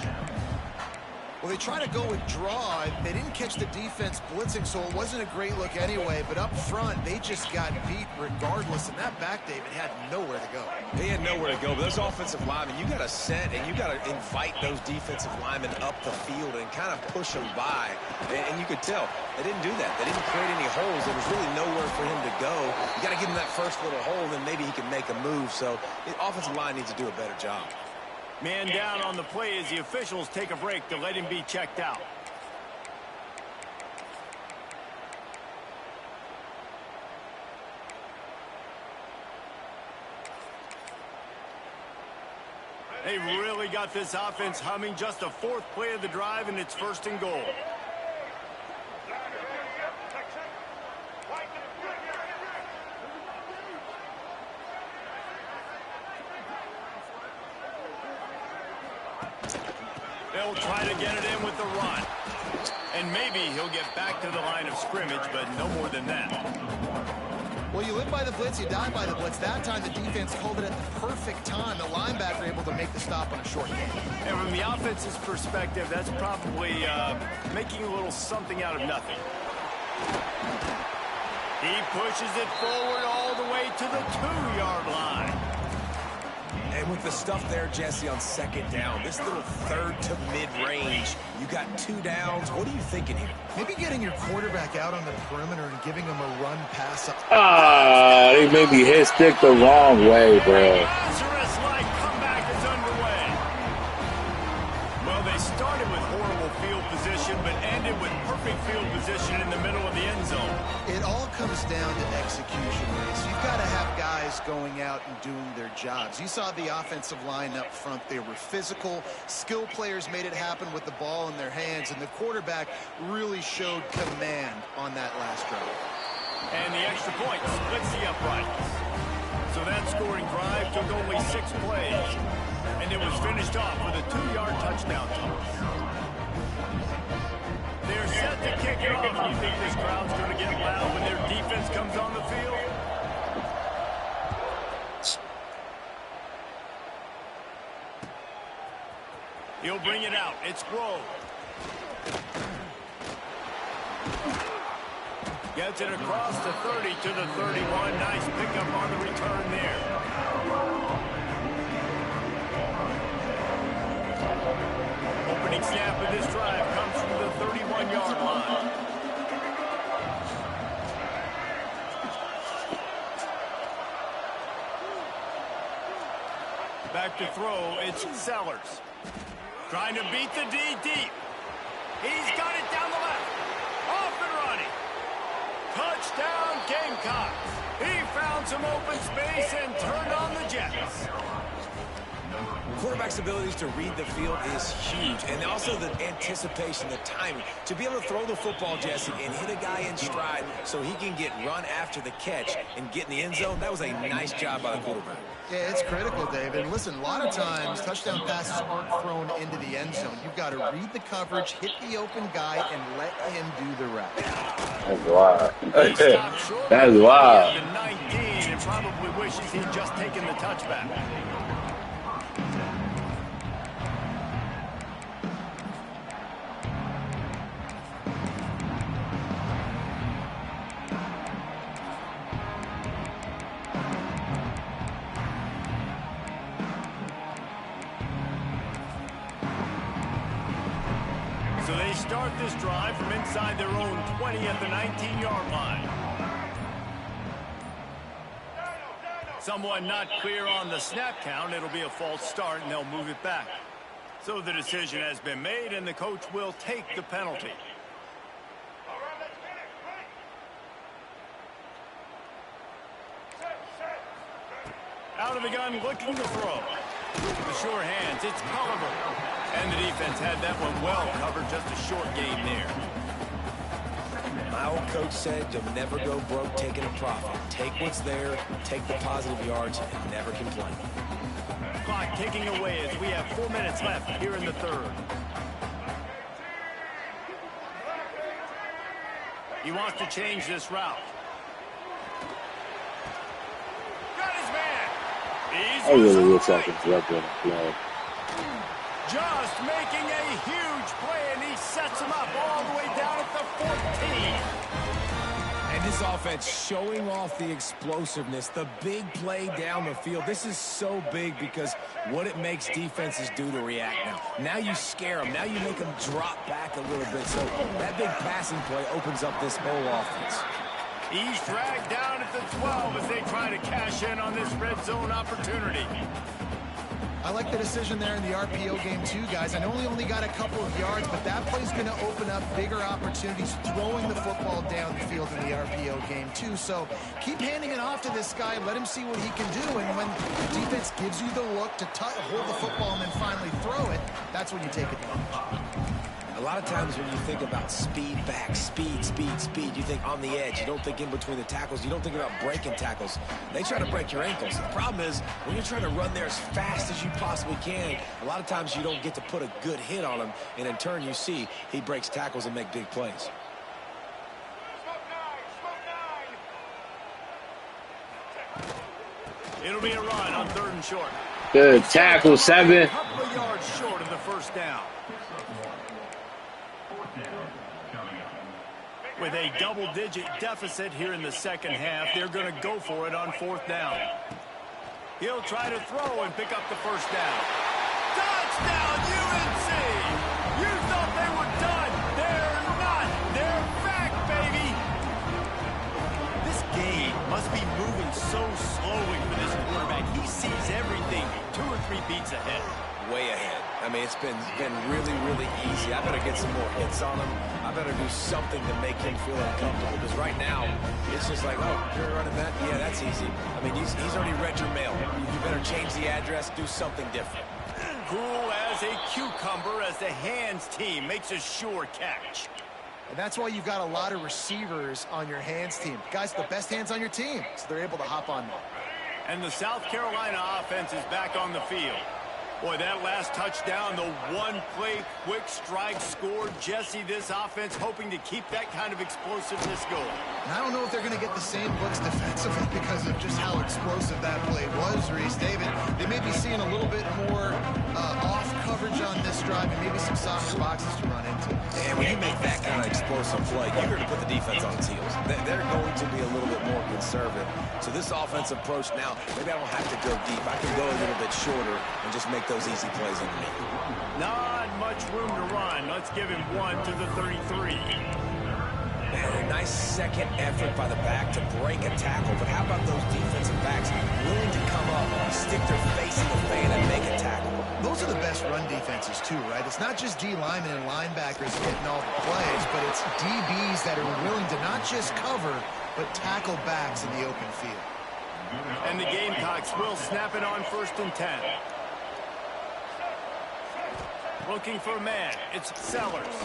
Well, they try to go with draw. They didn't catch the defense blitzing, so it wasn't a great look anyway. But up front, they just got beat regardless. And that back, David, had nowhere to go. They had nowhere to go. But those offensive linemen, you got to set and you got to invite those defensive linemen up the field and kind of push them by. And you could tell they didn't do that. They didn't create any holes. There was really nowhere for him to go. You got to give him that first little hole, then maybe he can make a move. So the offensive line needs to do a better job. Man down on the play as the officials take a break to let him be checked out. They really got this offense humming. Just the 4th play of the drive, and it's 1st and goal. They'll try to get it in with the run. And maybe he'll get back to the line of scrimmage, but no more than that. Well, you live by the blitz, you die by the blitz. That time the defense called it at the perfect time. The linebacker able to make the stop on a short game. And from the offense's perspective, that's probably making a little something out of nothing. He pushes it forward all the way to the 2-yard line. And with the stuff there, Jesse, on 2nd down, this little 3rd to mid-range, you got 2 downs. What are you thinking here? Maybe getting your quarterback out on the perimeter and giving him a run pass up. They made me hit stick the wrong way, bro. Lazarus-like comeback is underway. Well, they started with horrible field position, but ended with perfect field position in the middle of the end zone. It all comes down to execution, Reese. You've got to have guys guys going out and doing their jobs. You saw the offensive line up front. They were physical. Skill players made it happen with the ball in their hands, and the quarterback really showed command on that last drive. And the extra point splits the uprights. So that scoring drive took only 6 plays, and it was finished off with a 2-yard touchdown toss. They're set to kick it off. You think this crowd's going to get loud when their defense comes on the field? He'll bring it out. It's Grove. Gets it across the 30 to the 31. Nice pickup on the return there. Opening snap of this drive comes from the 31-yard line. Back to throw, it's Sellers. Trying to beat the D deep. He's got it down the left. Off and running. Touchdown Gamecocks. He found some open space and turned on the Jets. Quarterback's abilities to read the field is huge, and also the anticipation, the timing. To be able to throw the football, Jesse, and hit a guy in stride so he can get run after the catch and get in the end zone, that was a nice job by the quarterback. Yeah, it's critical, David. And listen, a lot of times touchdown passes aren't thrown into the end zone. You've got to read the coverage, hit the open guy, and let him do the rest. That's wild. That's wild. 19 and probably wishes he'd just taken the touchback. So they start this drive from inside their own 20 at the 19-yard line. Someone not clear on the snap count. It'll be a false start, and they'll move it back. So the decision has been made, and the coach will take the penalty. All right, let's get it. Ready? Set. Out of the gun, looking to throw. The sure hands, it's Oliver. And the defense had that one well covered, just a short game there. My old coach said you'll never go broke taking a profit. Take what's there, take the positive yards, and never complain. Clock ticking away as we have 4 minutes left here in the third. He wants to change this route. Got his man. I really looks like it's up in the play. Just making a huge play, and he sets him up all the way down at the 14. And this offense showing off the explosiveness, the big play down the field. This is so big because what it makes defenses do to react now. Now you scare them. Now you make them drop back a little bit. So that big passing play opens up this whole offense. He's dragged down at the 12 as they try to cash in on this red zone opportunity. I like the decision there in the RPO game too, guys. I know he only got a couple of yards, but that play's going to open up bigger opportunities throwing the football down the field in the RPO game too. So keep handing it off to this guy. Let him see what he can do. And when the defense gives you the look to hold the football and then finally throw it, that's when you take advantage. A lot of times when you think about speed back, speed, you think on the edge. You don't think in between the tackles. You don't think about breaking tackles. They try to break your ankles. The problem is when you're trying to run there as fast as you possibly can, a lot of times you don't get to put a good hit on him, and in turn you see he breaks tackles and make big plays. Smoke nine. It'll be a run on 3rd and short. Good tackle, 7. A couple of yards short of the first down. With a double-digit deficit here in the second half, they're going to go for it on 4th down. He'll try to throw and pick up the first down. Touchdown, UNC! You thought they were done. They're not. They're back, baby. This game must be moving so slowly for this quarterback. He sees everything 2 or 3 beats ahead. Way ahead. I mean, it's been really, really easy. I better get some more hits on him. I better do something to make him feel uncomfortable, because right now, it's just like, oh, you're running that? Yeah, that's easy. I mean, he's already read your mail. You better change the address, do something different. Cool as a cucumber as the hands team makes a sure catch. And that's why you've got a lot of receivers on your hands team. Guys, the best hands on your team, so they're able to hop on them. And the South Carolina offense is back on the field. Boy, that last touchdown, the one-play quick strike score. Jesse, this offense hoping to keep that kind of explosiveness going. And I don't know if they're going to get the same looks defensively because of just how explosive that play was, Reese. David, they may be seeing a little bit more off coverage on this drive and maybe some softer boxes to run into. And when you make that kind of explosive play, you're going to put the defense on its heels. They're going to be a little bit more conservative. So this offensive approach now, maybe I don't have to go deep. I can go a little bit shorter and just make those easy plays underneath. Not much room to run. Let's give him 1 to the 33. And a nice second effort by the back to break a tackle. But how about those defensive backs willing to come up, stick their face in the fan, and make a tackle? Those are the best run defenses, too, right? It's not just D linemen and linebackers getting all the plays, but it's DBs that are willing to not just cover, but tackle backs in the open field. And the Gamecocks will snap it on 1st and 10. Looking for a man. It's Sellers.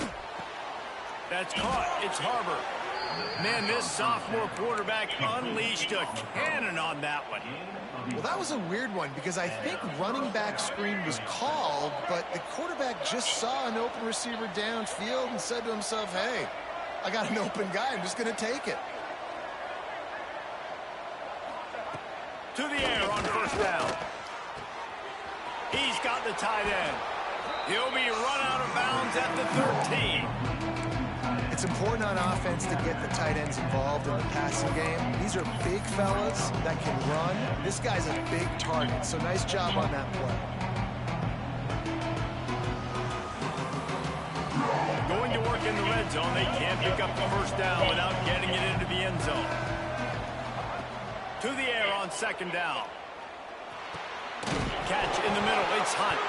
That's caught. It's Harbor. Man, this sophomore quarterback unleashed a cannon on that one. Well, that was a weird one because I think running back screen was called, but the quarterback just saw an open receiver downfield and said to himself, hey, I got an open guy. I'm just going to take it. To the air on 1st down. He's got the tight end. He'll be run out of bounds at the 13. It's important on offense to get the tight ends involved in the passing game. These are big fellas that can run. This guy's a big target, so nice job on that play. Going to work in the red zone. They can't pick up the 1st down without getting it into the end zone. To the air on 2nd down. Catch in the middle. It's Hunt.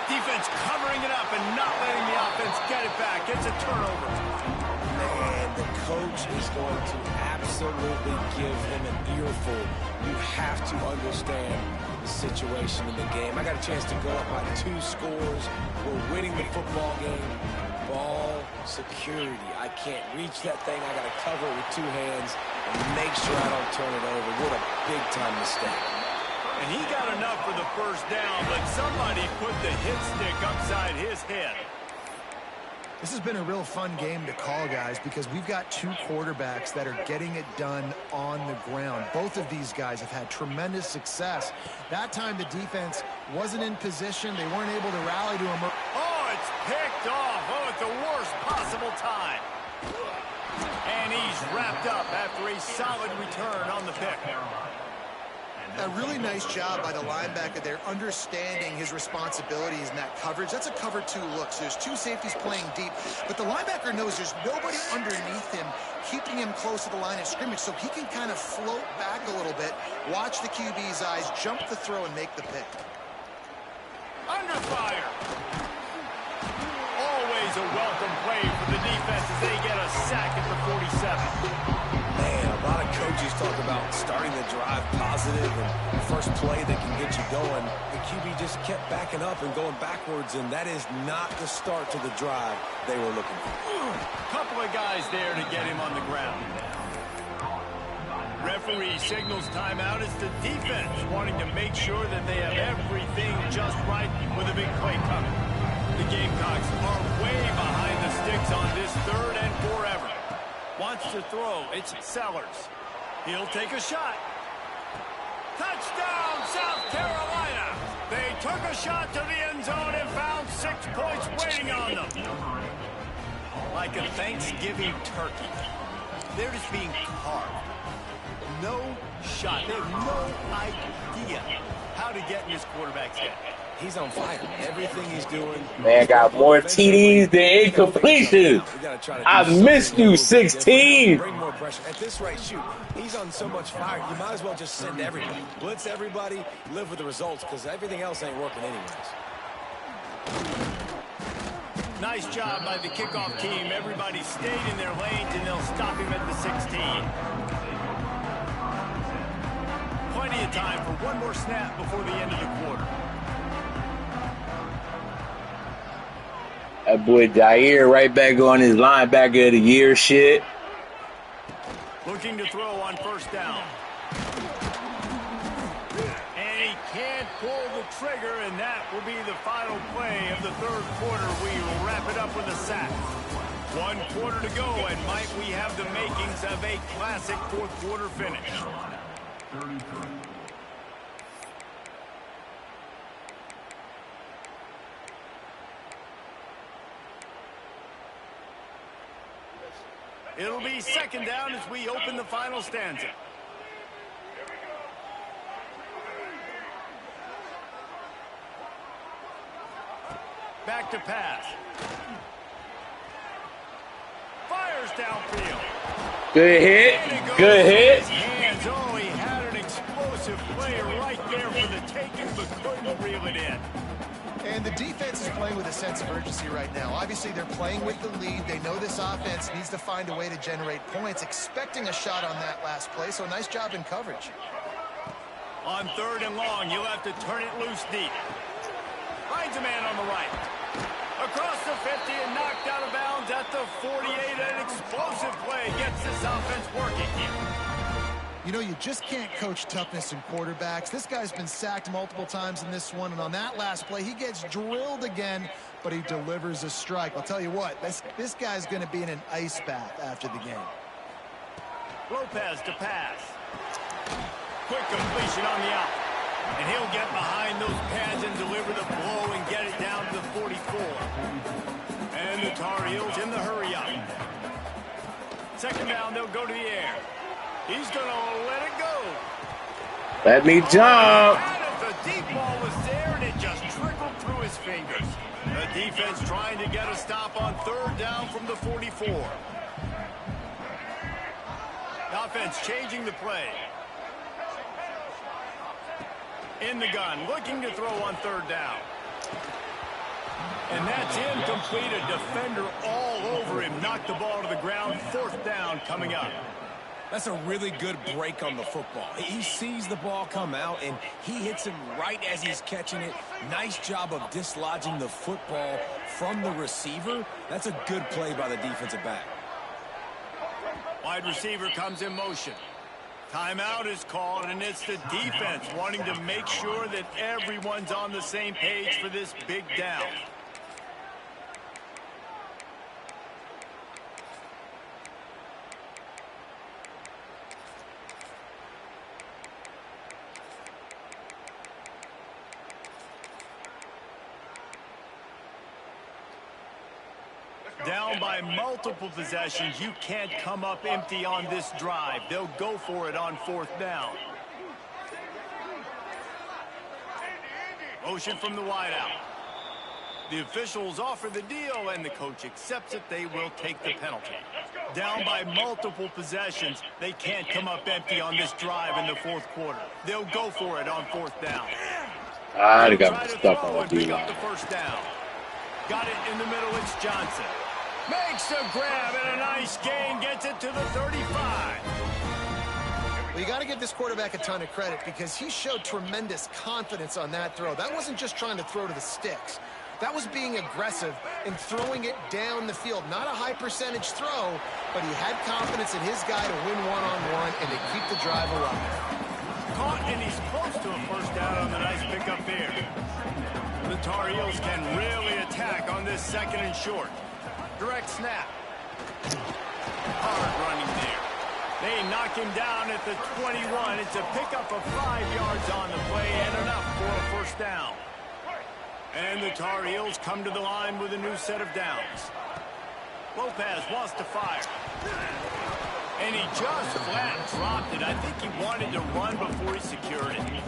Defense covering it up and not letting the offense get it back. It's a turnover. Man, the coach is going to absolutely give him an earful. You have to understand the situation in the game. I got a chance to go up by 2 scores. We're winning the football game. Ball security. I can't reach that thing. I got to cover it with 2 hands and make sure I don't turn it over. What a big-time mistake. And he got enough for the 1st down, but somebody put the hit stick upside his head. This has been a real fun game to call, guys, because we've got 2 quarterbacks that are getting it done on the ground. Both of these guys have had tremendous success. That time the defense wasn't in position. They weren't able to rally to him. Oh, it's picked off. Oh, at the worst possible time. And he's wrapped up after a solid return on the pick. A really nice job by the linebacker there, understanding his responsibilities in that coverage. That's a cover 2 look. So there's 2 safeties playing deep, but the linebacker knows there's nobody underneath him, keeping him close to the line of scrimmage, so he can kind of float back a little bit, watch the QB's eyes, jump the throw, and make the pick. Under fire. Always a welcome play for the defense as they get a sack at the 47. Man, a lot of coaches talk about starting the drive positive and first play that can get you going. The QB just kept backing up and going backwards, and that is not the start to the drive they were looking for. Couple of guys there to get him on the ground. Referee signals timeout. It's the defense wanting to make sure that they have everything just right with a big play coming. The Gamecocks are way behind the sticks on this 3rd and forever. Wants to throw. It's Sellers. He'll take a shot. Touchdown, South Carolina. They took a shot to the end zone and found 6 points waiting on them. Like a Thanksgiving turkey. They're just being carved. No shot. They have no idea how to get in this quarterback's head. He's on fire. Everything he's doing. Man got more TDs than incompletions. I missed you, 16. Bring more pressure. At this rate, shoot, he's on so much fire, you might as well just send everybody. Blitz everybody, live with the results, because everything else ain't working anyways. Nice job by the kickoff team. Everybody stayed in their lanes, and they'll stop him at the 16. Plenty of time for one more snap before the end of the quarter. That boy Jair right back on his linebacker of the year shit. Looking to throw on first down. And he can't pull the trigger, and that will be the final play of the third quarter. We will wrap it up with a sack. 1 quarter to go, and might we have the makings of a classic fourth quarter finish. It'll be second down as we open the final stanza. Back to pass. Fires downfield. Good hit. Good hit. Hands. Oh, he had an explosive play right there for the taking, but couldn't reel it in. And the defense is playing with a sense of urgency right now. Obviously, they're playing with the lead. They know this offense needs to find a way to generate points, expecting a shot on that last play, so nice job in coverage. On 3rd and long, you'll have to turn it loose deep. Finds a man on the right. Across the 50 and knocked out of bounds at the 48. An explosive play gets this offense working here. You know, you just can't coach toughness in quarterbacks. This guy's been sacked multiple times in this one, and on that last play, he gets drilled again, but he delivers a strike. I'll tell you what, this guy's going to be in an ice bath after the game. Lopez to pass. Quick completion on the out. And he'll get behind those pads and deliver the blow and get it down to the 44. And the Tar Heels in the hurry up. Second down, they'll go to the air. He's going to let it go. Let me jump. The deep ball was there, and it just trickled through his fingers. The defense trying to get a stop on 3rd down from the 44. The offense changing the play. In the gun, looking to throw on 3rd down. And that's incomplete. A defender all over him. Knocked the ball to the ground. 4th down coming up. That's a really good break on the football. He sees the ball come out, and he hits him right as he's catching it. Nice job of dislodging the football from the receiver. That's a good play by the defensive back. Wide receiver comes in motion. Timeout is called, and it's the defense wanting to make sure that everyone's on the same page for this big down. Down by multiple possessions, you can't come up empty on this drive. They'll go for it on 4th down. Motion from the wideout. The officials offer the deal, and the coach accepts it. They will take the penalty. Down by multiple possessions, they can't come up empty on this drive in the 4th quarter. They'll go for it on 4th down. I got my stuff on the pick up D-line. the first down. Got it in the middle. It's Johnson. Makes a grab and a nice gain. Gets it to the 35. Well, you got to give this quarterback a ton of credit because he showed tremendous confidence on that throw. That wasn't just trying to throw to the sticks. That was being aggressive and throwing it down the field. Not a high percentage throw, but he had confidence in his guy to win one-on-one and to keep the drive alive. Caught, and he's close to a first down on the nice pickup here. The Tar Heels can really attack on this 2nd and short. Direct snap. Hard running there. They knock him down at the 21. It's a pickup of 5 yards on the play and enough for a first down. And the Tar Heels come to the line with a new set of downs. Lopez wants to fire. And he just flat dropped it. I think he wanted to run before he secured it.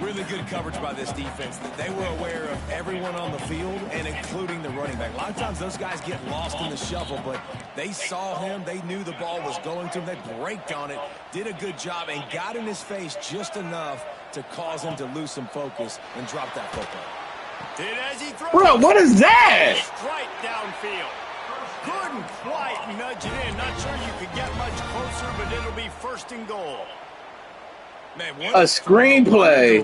Really good coverage by this defense. They were aware of everyone on the field, and including the running back. A lot of times those guys get lost in the shuffle, but they saw him. They knew the ball was going to him. They braked on it, did a good job, and got in his face just enough to cause him to lose some focus and drop that football. Hit as he throws. Bro, what is that? Strike downfield. Couldn't quite nudge it in. Not sure you could get much closer, but it'll be first and goal. Man, A screenplay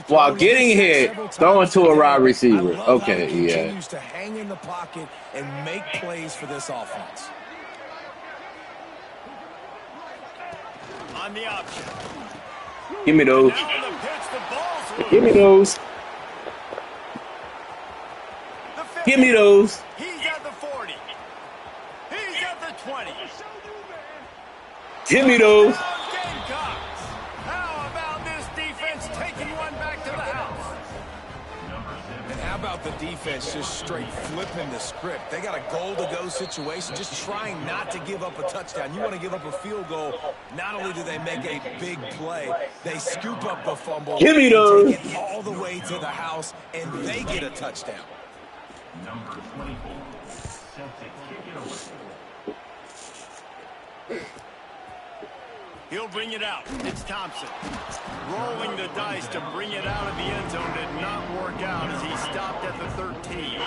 while getting hit, throwing to a wide receiver. Okay, he yeah. continues to hang in the pocket and make plays for this offense. On the option. Give me those. Now on the pitch, the ball's loose. Give me those. The 50. Give me those. He's at the 40. He's at the 20. Give me those. Gamecocks. How about this defense taking one back to the house? And how about the defense just straight flipping the script? They got a goal-to-go situation, just trying not to give up a touchdown. You want to give up a field goal, not only do they make a big play, they scoop up the fumble. Give me those. Take it all the way to the house, and they get a touchdown. Number 24, Celtic kick it away. He'll bring it out. It's Thompson. Rolling the dice to bring it out of the end zone did not work out as he stopped at the 13.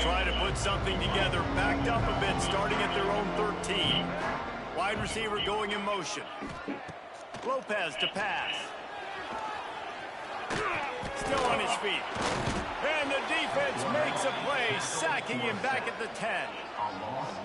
Try to put something together, backed up a bit, starting at their own 13. Wide receiver going in motion. Lopez to pass. Still on his feet. And the defense makes a play, sacking him back at the 10.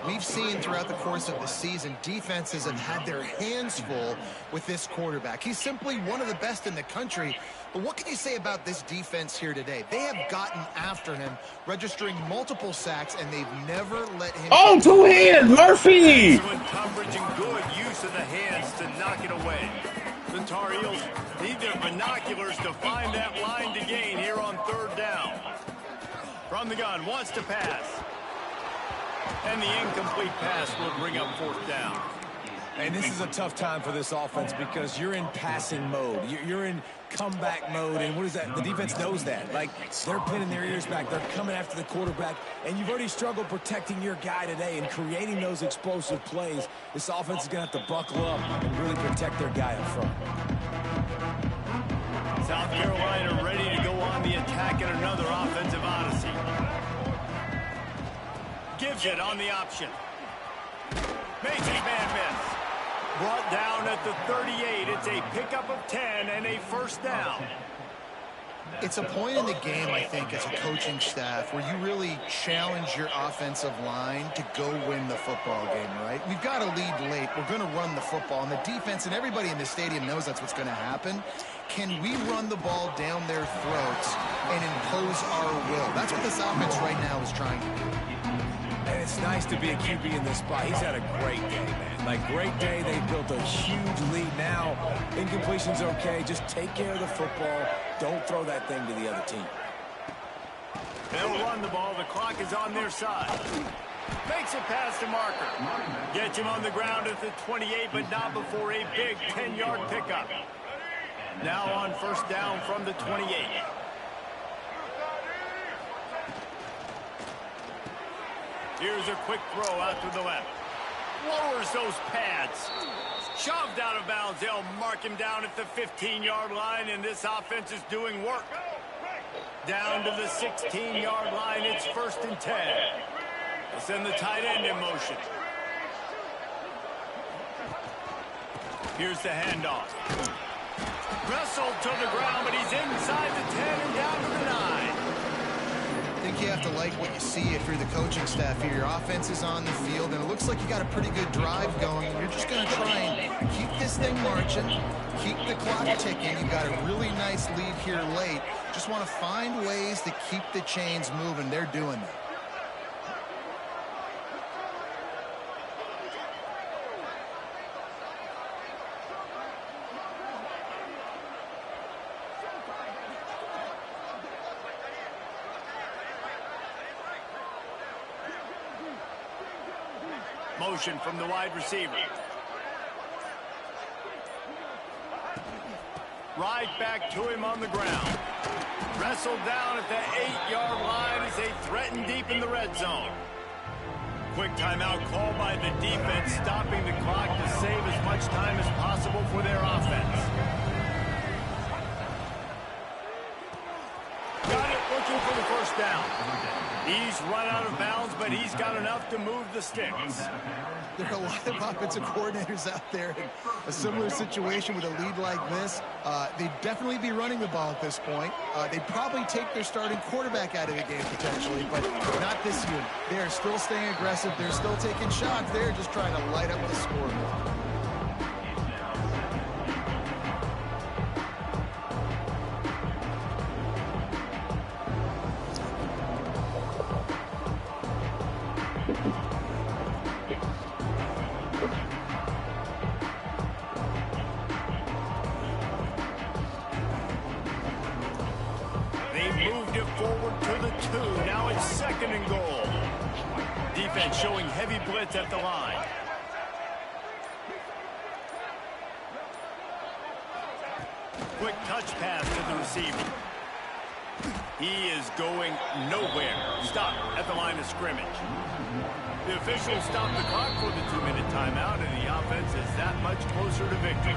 We've seen throughout the course of the season, defenses have had their hands full with this quarterback. He's simply one of the best in the country. But what can you say about this defense here today? They have gotten after him, registering multiple sacks, and they've never let him... Oh, two hands, Murphy! Excellent coverage and good use of the hands to knock it away. The Tar Heels need their binoculars to find that line to gain here on third down. From the gun, wants to pass. And the incomplete pass will bring up fourth down. And this is a tough time for this offense because you're in passing mode. You're in comeback mode, and what is that? The defense knows that. Like, they're pinning their ears back. They're coming after the quarterback, and you've already struggled protecting your guy today and creating those explosive plays. This offense is going to have to buckle up and really protect their guy up front. South Carolina ready to go on the attack in another offensive odyssey. Gives it on the option. Makes his man miss. Brought down at the 38. It's a pickup of 10 and a first down. It's a point in the game, I think, as a coaching staff where you really challenge your offensive line to go win the football game, right? We've got to lead late. We're going to run the football. And the defense and everybody in the stadium knows that's what's going to happen. Can we run the ball down their throats and impose our will? That's what this offense right now is trying to do. And it's nice to be a QB in this spot. He's had a great day, man. Like, great day. They built a huge lead. Now, incompletion's okay. Just take care of the football. Don't throw that thing to the other team. They'll run the ball. The clock is on their side. Makes a pass to Marker. Gets him on the ground at the 28, but not before a big 10-yard pickup. Now on first down from the 28. Here's a quick throw out to the left. Lowers those pads. Shoved out of bounds. They'll mark him down at the 15-yard line, and this offense is doing work. Down to the 16-yard line. It's first and 10. They'll send the tight end in motion. Here's the handoff. Wrestled to the ground, but he's inside the 10 and down to the 9. I think you have to like what you see if you're the coaching staff here. Your offense is on the field, and it looks like you got a pretty good drive going. You're just going to try and keep this thing marching, keep the clock ticking. You got a really nice lead here late. Just want to find ways to keep the chains moving. They're doing that. Motion from the wide receiver. Right back to him on the ground. Wrestled down at the 8-yard line as they threaten deep in the red zone. Quick timeout called by the defense, stopping the clock to save as much time as possible for their offense. Got it, looking for the first down. He's run out of bounds, but he's got enough to move the sticks. There are a lot of offensive coordinators out there in a similar situation with a lead like this. They'd definitely be running the ball at this point. They'd probably take their starting quarterback out of the game potentially, but not this unit. They are still staying aggressive. They're still taking shots. They're just trying to light up the scoreboard. Showing heavy blitz at the line. Quick touch pass to the receiver. He is going nowhere. Stop at the line of scrimmage. The officials stop the clock for the 2-minute timeout, and the offense is that much closer to victory.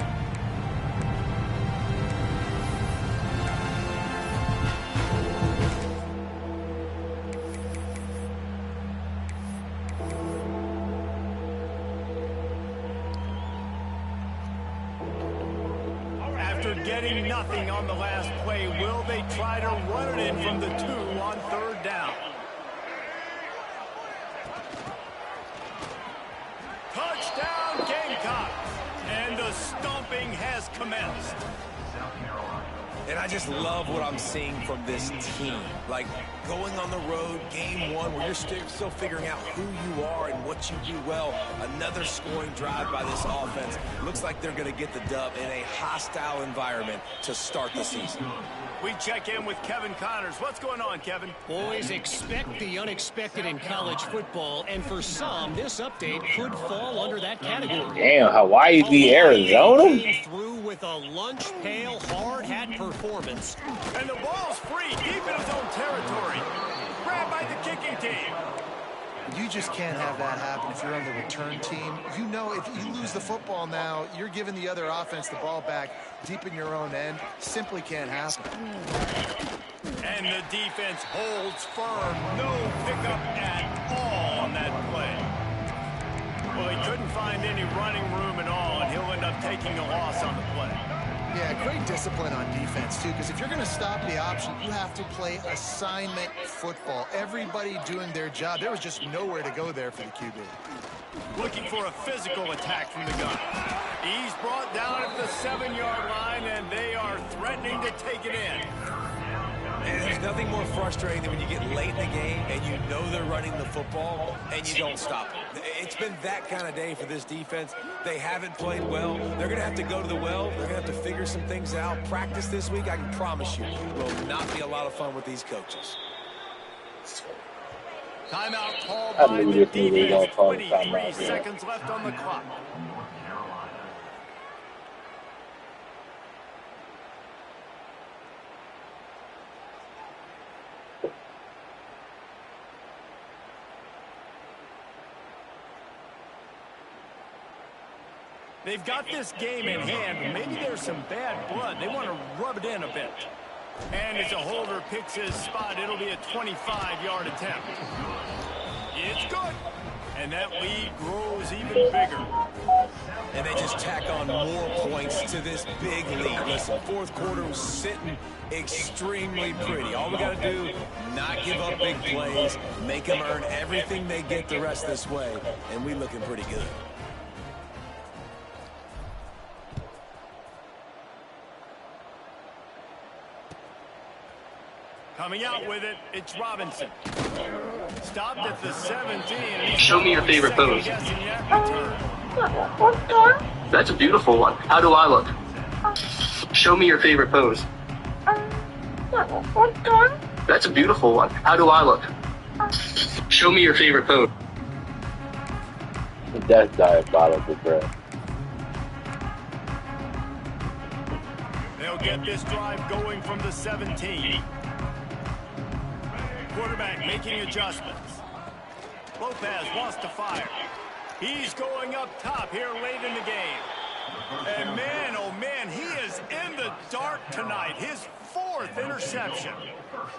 Getting nothing on the last play, will they try to run it in from the 2 on 3rd down? Touchdown Gamecock! And the stomping has commenced. And I just love what I'm seeing from this team. Like, going on the road, game 1, where you're still figuring out who you are and what you do well. Another scoring drive by this offense. Looks like they're going to get the dub in a hostile environment to start the season. We check in with Kevin Connors. What's going on, Kevin? Boys, expect the unexpected in college football, and for some, this update could fall under that category. Damn, Hawaii beat Arizona? Came through with a lunch pail hard hat performance. And the ball's free, deep in his own territory. Grabbed by the kicking team. You just can't have that happen if you're on the return team. You know, if you lose the football now, you're giving the other offense the ball back deep in your own end. Simply can't happen. And the defense holds firm. No pickup at all on that play. Well, he couldn't find any running room at all, and he'll end up taking a loss on the play. Yeah, great discipline on defense, too, because if you're going to stop the option, you have to play assignment football. Everybody doing their job. There was just nowhere to go there for the QB. Looking for a physical attack from the gun. He's brought down at the 7-yard line, and they are threatening to take it in. And there's nothing more frustrating than when you get late in the game and you know they're running the football and you don't stop it. It's been that kind of day for this defense. They haven't played well. They're going to have to go to the well. They're going to have to figure some things out. Practice this week, I can promise you, will not be a lot of fun with these coaches. Timeout called by the defense. 23 seconds left on the clock. They've got this game in hand. Maybe there's some bad blood. They want to rub it in a bit. And as a holder picks his spot, it'll be a 25-yard attempt. It's good. And that lead grows even bigger. And they just tack on more points to this big lead. Listen, fourth quarter was sitting extremely pretty. All we got to do, not give up big plays, make them earn everything they get the rest this way, and we looking pretty good. Coming out with it, it's Robinson. Stopped at the 17. Show me your favorite pose. That's a beautiful one. How do I look? Show me your favorite pose. That's a beautiful one. How do I look? Show me your favorite pose. That's diabolical, bro. they'll get this drive going from the 17. Quarterback making adjustments. Lopez wants to fire. He's going up top here late in the game. And man, oh man, he is in the dark tonight. His 4th interception.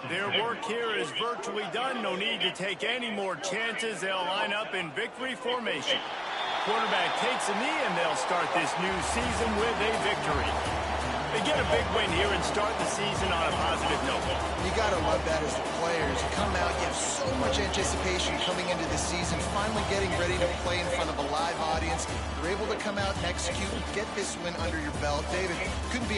Their work here is virtually done. No need to take any more chances. They'll line up in victory formation. Quarterback takes a knee, and they'll start this new season with a victory. They get a big win here and start the season on a positive note. You got to love that as the players. You come out, you have so much anticipation coming into the season, finally getting ready to play in front of a live audience. You're able to come out and execute and get this win under your belt. David, couldn't be